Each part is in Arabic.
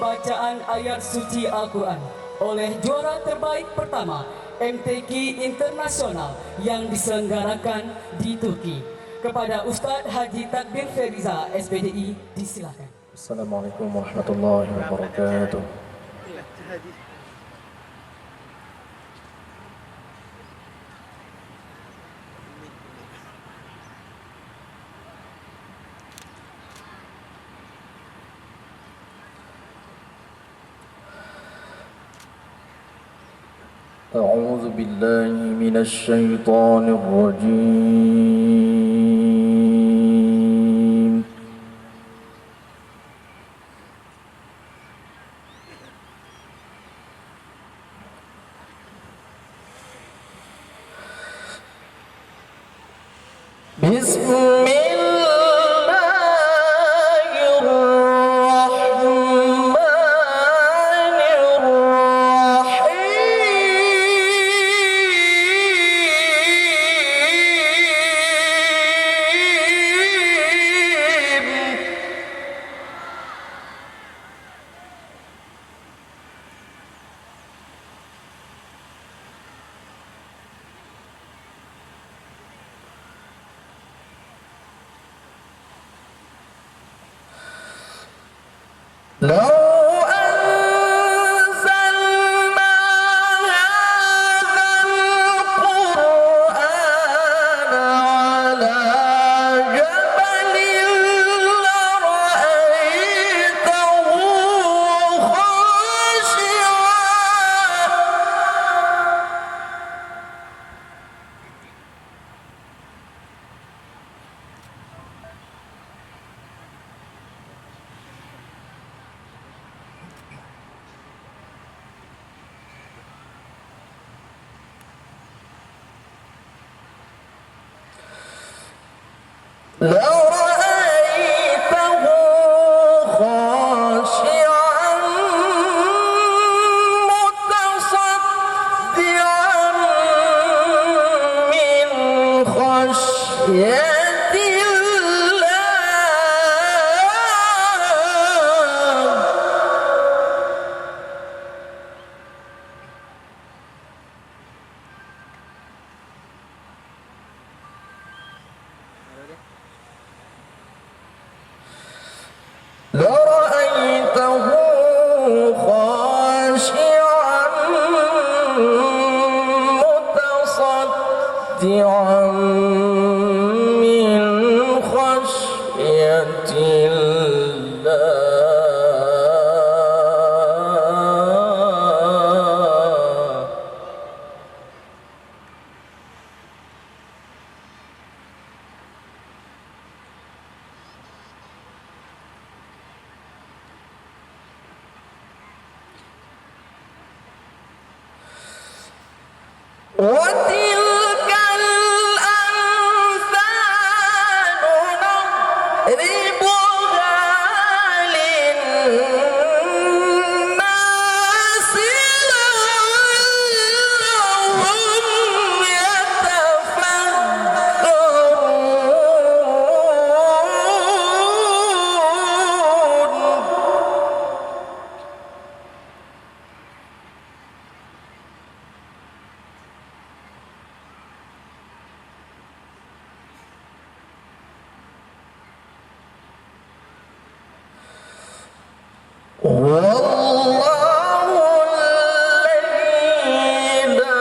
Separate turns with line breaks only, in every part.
Bacaan ayat suci Al-Quran oleh juara terbaik pertama MTQ Internasional yang diselenggarakan di Turky. Kepada Ustadz Haji Takdir Feriza S.Pd I, disilakan.
Assalamualaikum warahmatullahi wabarakatuh. أعوذ بالله من الشيطان الرجيم. بسم لو أنزلنا هذا القرآن على جبل لرأيته خاشعا لرأيته خاشعا متصدعا من خشية لرأيته خاشعا متصدعا من خشية الله. وتلك الأمثال نضربها للناس لعلهم يتفكرون. والله الذي لا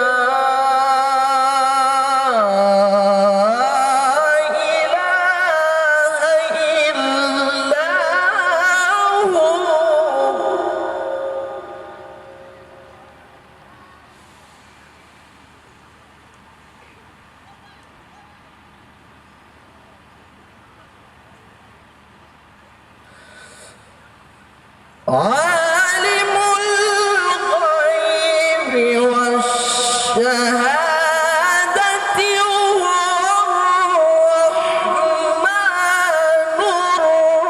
إله إلا هو. عالم الغيب والشهادة هو الرحمن الرحيم.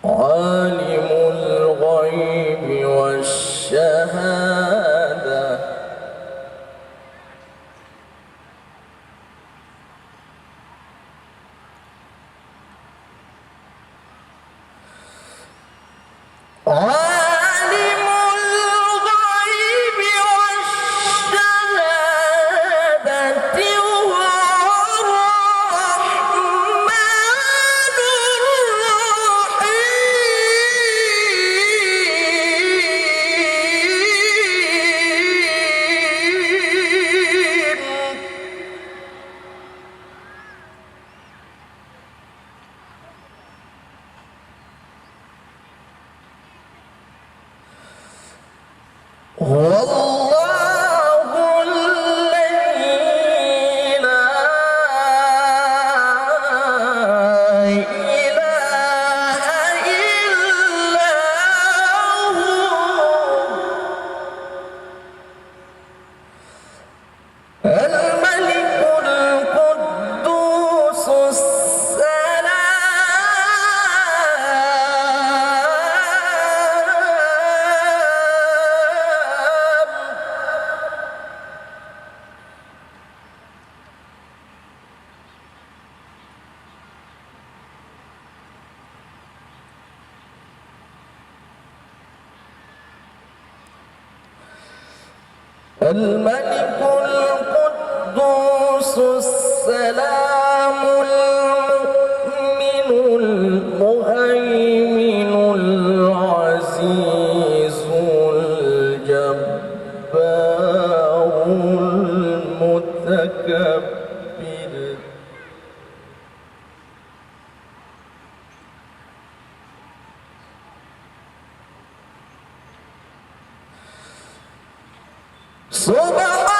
عالم الغيب والشهادة عالم الغيب والشهادة هو الرحمن الرحيم. والله الذي لا إله إلا هو الملك القدوس الملك القدوس السلام المؤمن المهيمن العزيز الجبار المتكبر سبحان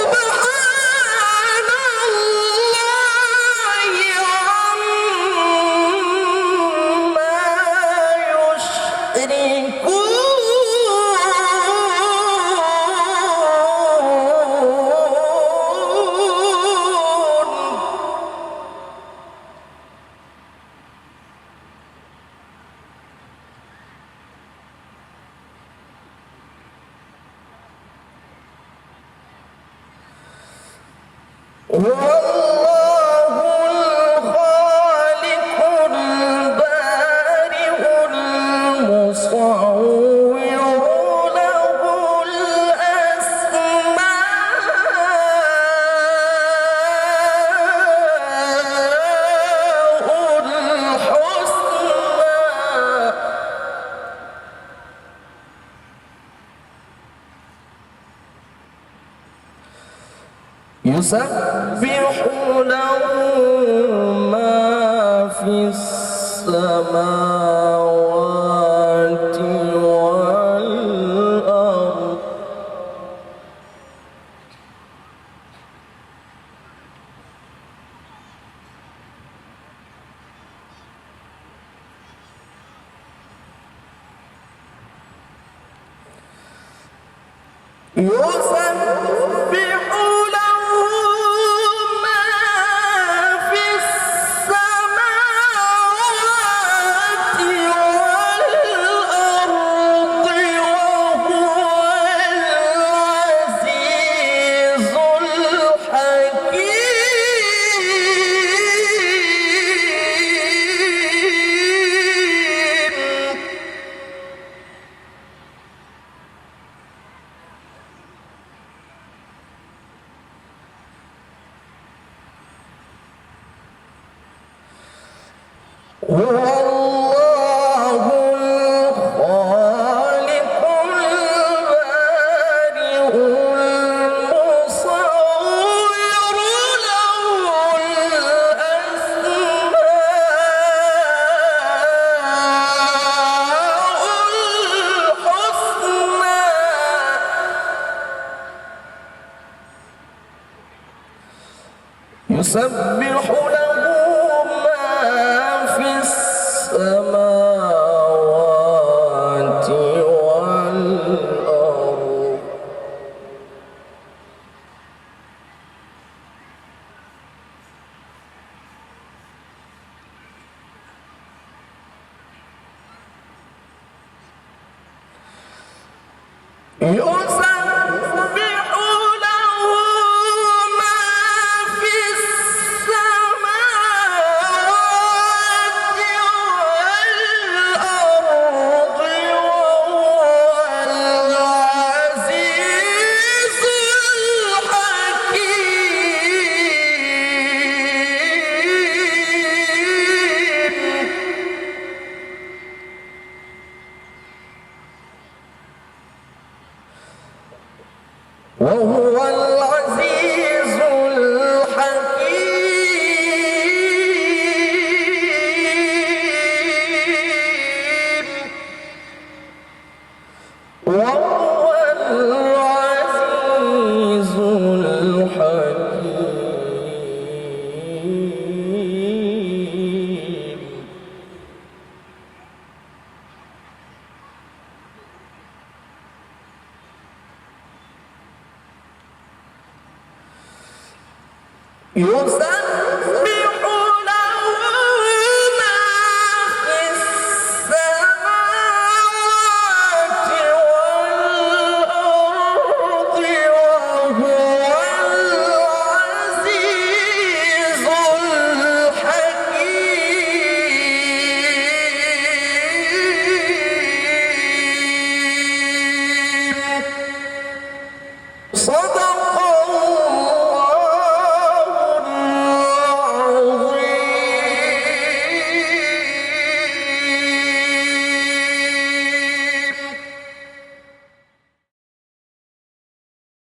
سبحان الله عما والله الخالق البارئ المصور له الأسماء الحسنى يسبح له ما في السماوات والأرض يسبح له ما في السماوات والأرض وهو العزيز الحكيم. هو الله الخالق البارئ المصور له الأسماء الحسنى يسبح له يسبح له ما في السماوات والأرض وهو العزيز الحكيم وهو العزيز الحكيم وهو العزيز الحكيم يسبح